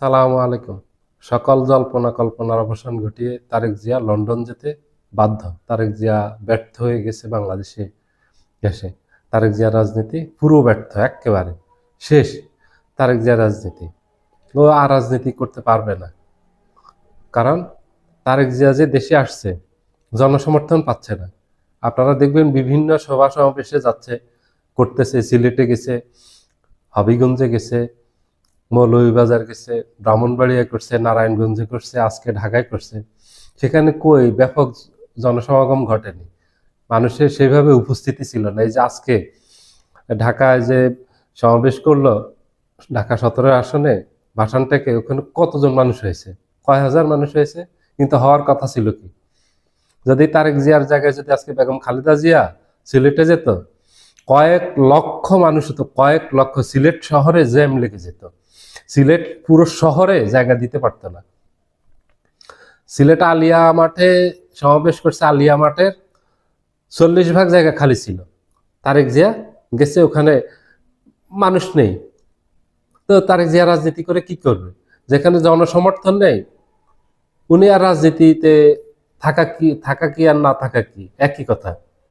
সালামু আলাইকুম। সকল জল্পনা কল্পনার অবসান ঘটিয়ে তারেক জিয়া লন্ডন যেতে বাধ্য। তারেক জিয়া ব্যর্থ হয়ে গেছে বাংলাদেশে এসে। তারেক জিয়া রাজনীতি পুরো ব্যর্থ, একেবারে শেষ। তারেক জিয়া রাজনীতি, ও আর রাজনীতি করতে পারবে না। কারণ তারেক জিয়া যে দেশে আসছে, জনসমর্থন পাচ্ছে না। আপনারা দেখবেন বিভিন্ন সভা সমাবেশে যাচ্ছে, করতেছে। সিলেটে গেছে, হবিগঞ্জে গেছে, মৌলভীবাজার গেছে, ব্রাহ্মণবাড়িয়া করছে, নারায়ণগঞ্জে করছে, আজকে ঢাকায় করছে। সেখানে কই ব্যাপক জনসমাগম ঘটেনি, মানুষের সেভাবে উপস্থিতি ছিল না। এই যে আজকে ঢাকায় যে সমাবেশ করলো, ঢাকা 17 আসনে ভাসানটাকে, ওখানে কতজন মানুষ হয়েছে? কয় হাজার মানুষ হয়েছে, কিন্তু হওয়ার কথা ছিল কি? যদি তারেক জিয়ার জায়গায় যদি আজকে বেগম খালেদা জিয়া সিলেটে যেত, কয়েক লক্ষ মানুষ হতো, কয়েক লক্ষ। সিলেট শহরে জ্যাম লেগে যেত, সিলেট পুরো শহরে জায়গা দিতে পারতো না। সিলেট আলিয়া মাঠে সমাবেশ করছে, আলিয়া মাঠের 40% জায়গা খালি ছিল। তারেক জিয়া গেছে, ওখানে মানুষ নেই। তো তারেক জিয়া রাজনীতি করে কি করবে? যেখানে জনসমর্থন নেই, উনি আর রাজনীতিতে থাকা কি আর না থাকা কি একই কথা।